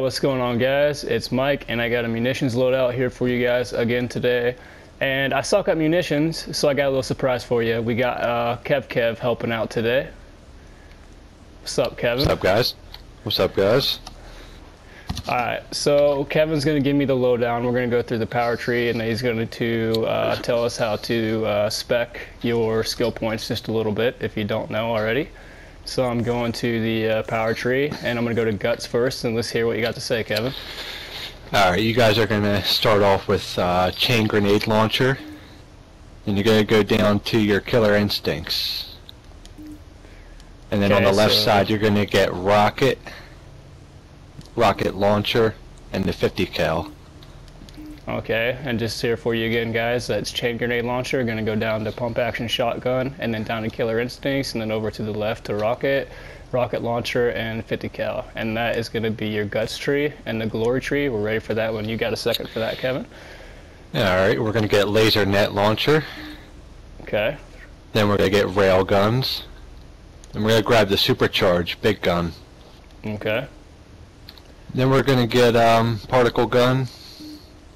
what's going on, guys? It's Mike, and I got a munitions loadout here for you guys again today. And I suck at munitions, so I got a little surprise for you. We got KevKev helping out today. What's up, Kevin? What's up, guys? What's up, guys? Alright, so Kevin's going to give me the lowdown. We're going to go through the power tree, and then he's going to tell us how to spec your skill points just a little bit, if you don't know already. So I'm going to the power tree, and I'm going to go to guts first, and let's hear what you got to say, Kevin. Alright, you guys are going to start off with chain grenade launcher, and you're going to go down to your killer instincts. And then on the left side you're going to get rocket launcher, and the 50 cal. Okay, and just here for you again, guys, that's chain grenade launcher, gonna go down to pump action shotgun, and then down to killer instincts, and then over to the left to rocket launcher, and 50 cal. And that is gonna be your guts tree and the glory tree. We're ready for that one. You got a second for that, Kevin? Alright, we're gonna get laser net launcher. Okay. Then we're gonna get rail guns. And we're gonna grab the supercharge big gun. Okay. Then we're gonna get particle gun.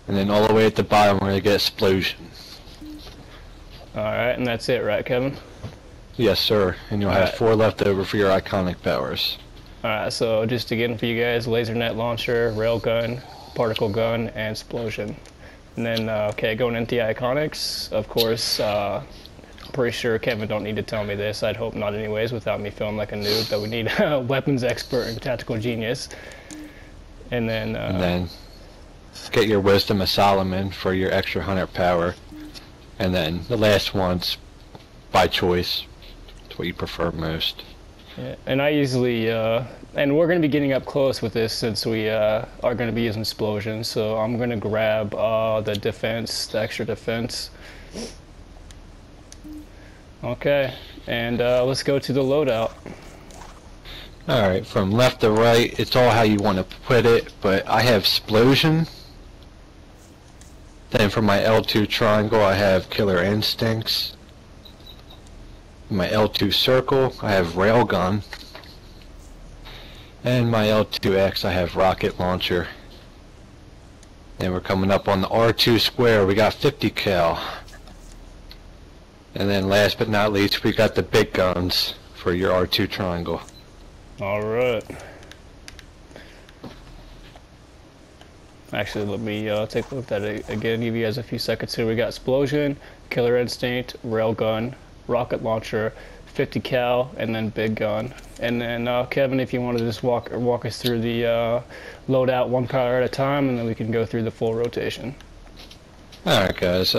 And then all the way at the bottom we're going to get explosion. Alright, and that's it, right, Kevin? Yes, sir. And you'll have 4 left over for your iconic powers. Alright, so just again for you guys, laser net launcher, rail gun, particle gun, and explosion. And then, okay, going into the iconics, of course, I'm pretty sure Kevin don't need to tell me this. I'd hope not anyways, without me feeling like a noob, that we need a weapons expert and tactical genius. And then get your Wisdom of Solomon for your extra 100 power, and then the last one's by choice. It's what you prefer most. Yeah, and I usually, and we're going to be getting up close with this since we are going to be using explosions, so I'm going to grab the defense, the extra defense. Okay, and let's go to the loadout. Alright, from left to right, it's all how you want to put it, but I have explosion. Then for my L2 triangle I have killer instincts. My L2 circle I have railgun. And my L2X I have rocket launcher. Then we're coming up on the R2 square, we got 50 cal. And then last but not least we got the big guns for your R2 triangle. Alright. Actually, let me take a look at it again, give you guys a few seconds here. We got explosion, killer instinct, railgun, rocket launcher, 50 cal, and then big gun. And then Kevin, if you want to just walk us through the loadout one power at a time, and then we can go through the full rotation. Alright, guys,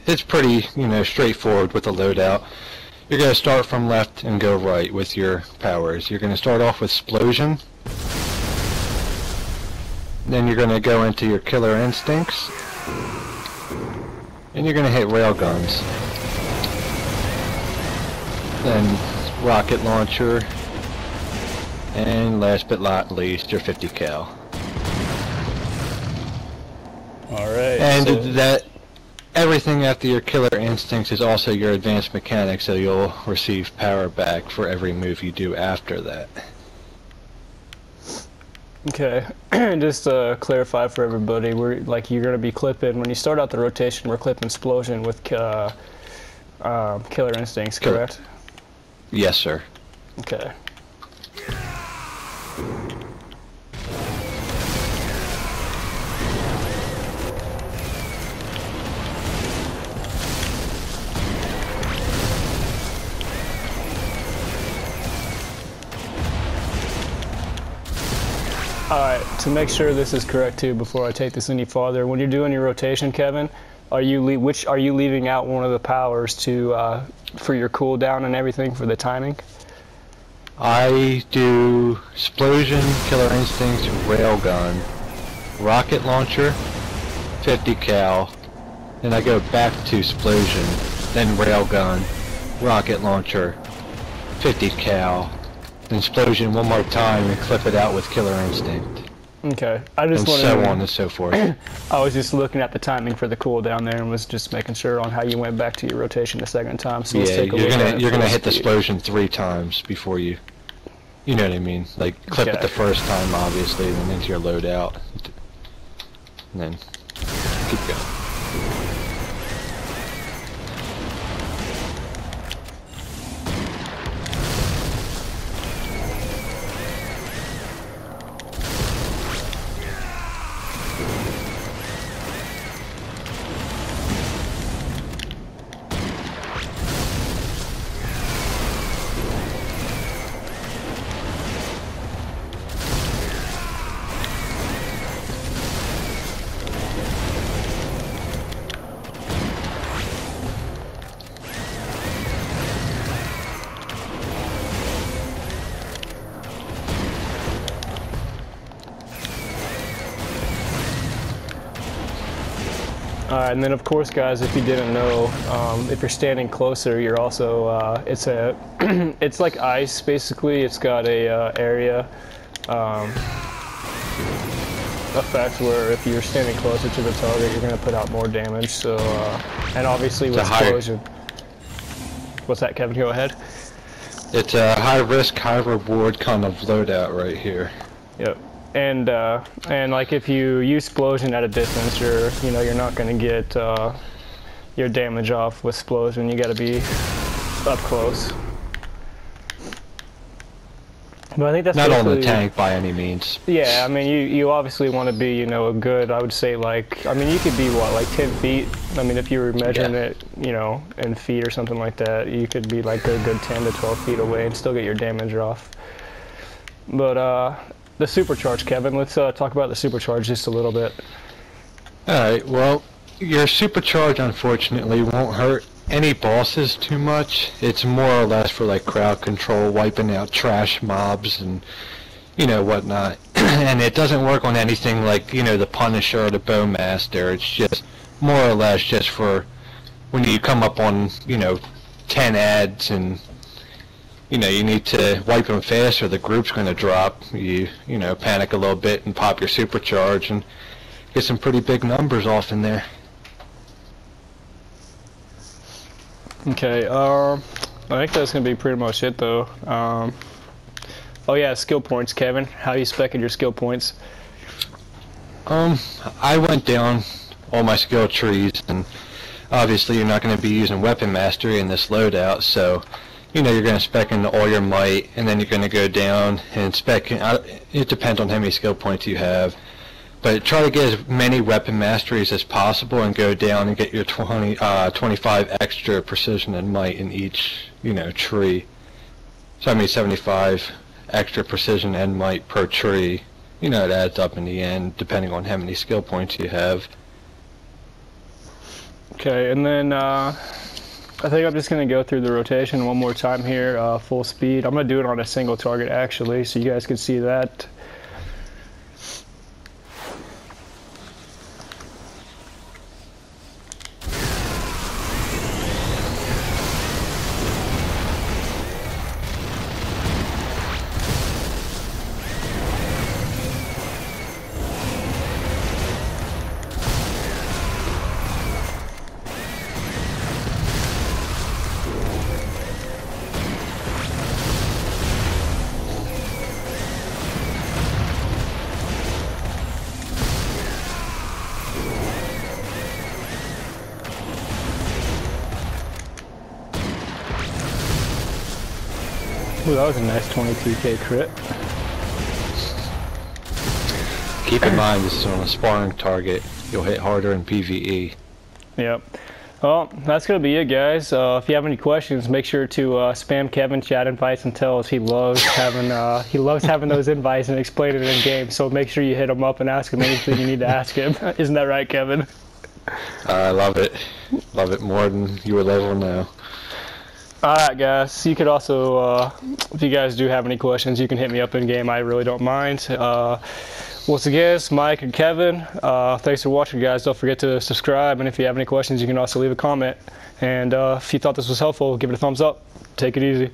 it's pretty, straightforward with the loadout. You're going to start from left and go right with your powers. You're going to start off with explosion. Then you're going to go into your killer instincts. And you're going to hit rail guns. Then rocket launcher. And last but not least, your 50 cal. Alright. And so everything after your killer instincts is also your advanced mechanics, so you'll receive power back for every move you do after that. Okay, just to clarify for everybody, you're going to be clipping, when you start out the rotation, we're clipping explosion with killer instincts, correct? Yes, sir. Okay. Alright, to make sure this is correct too, before I take this any farther, when you're doing your rotation, Kevin, are you leaving out one of the powers to for your cooldown and everything for the timing? I do explosion, killer instincts, railgun, rocket launcher, 50 cal, then I go back to explosion, then railgun, rocket launcher, 50 cal. Explosion one more time and clip it out with killer instinct. Okay, I just wanted so on and so forth. I was just looking at the timing for the cooldown there and was just making sure on how you went back to your rotation the second time. So let's take a look at it. You're gonna hit the explosion 3 times before you You know what I mean? Like, clip it Okay. the first time, obviously, and then into your loadout. And then keep going. Alright, and then of course, guys, if you didn't know, if you're standing closer, you're also, it's a, it's like ice, basically. It's got a area effect where if you're standing closer to the target, you're going to put out more damage, so, and obviously with explosion. What's that, Kevin? Go ahead. It's a high risk, high reward kind of loadout right here. Yep. And like if you use explosion at a distance, you're not going to get your damage off with explosion. You got to be up close. But I think that's not on the tank by any means. Yeah, I mean you obviously want to be a good, I would say, like, I mean you could be what, like 10 feet. I mean if you were measuring it in feet or something like that, you could be like a good 10 to 12 feet away and still get your damage off. But the supercharge, Kevin. Let's talk about the supercharge just a little bit. Alright, well, your supercharge unfortunately won't hurt any bosses too much. It's more or less for like crowd control, wiping out trash mobs and whatnot. And it doesn't work on anything like the Punisher or the Bowmaster. It's just more or less just for when you come up on 10 ads and you need to wipe them fast or the group's going to drop. You panic a little bit and pop your supercharge and get some pretty big numbers off in there. Okay, I think that's going to be pretty much it though. Oh yeah, skill points, Kevin. How you specking your skill points? I went down all my skill trees, and obviously you're not going to be using weapon mastery in this loadout, so you're going to spec into all your might, and then you're going to go down and spec. It depends on how many skill points you have, but try to get as many weapon masteries as possible, and go down and get your 25 extra precision and might in each tree. So I mean 75 extra precision and might per tree. It adds up in the end, depending on how many skill points you have. Okay, and then I think I'm just going to go through the rotation one more time here, full speed. I'm going to do it on a single target actually, so you guys can see that. Ooh, that was a nice 22k crit. Keep in mind this is on a sparring target. You'll hit harder in PvE. Yep. Well, that's going to be it, guys. If you have any questions, make sure to spam Kevin chat invites and tell us he loves having those invites and explaining it in game. So make sure you hit him up and ask him anything you need to ask him. Isn't that right, Kevin? I love it. Love it more than you would ever know. Alright, guys. You could also, if you guys do have any questions, you can hit me up in game. I really don't mind. Once again, it's Mike and Kevin. Thanks for watching, guys. Don't forget to subscribe, and if you have any questions, you can also leave a comment. And if you thought this was helpful, give it a thumbs up. Take it easy.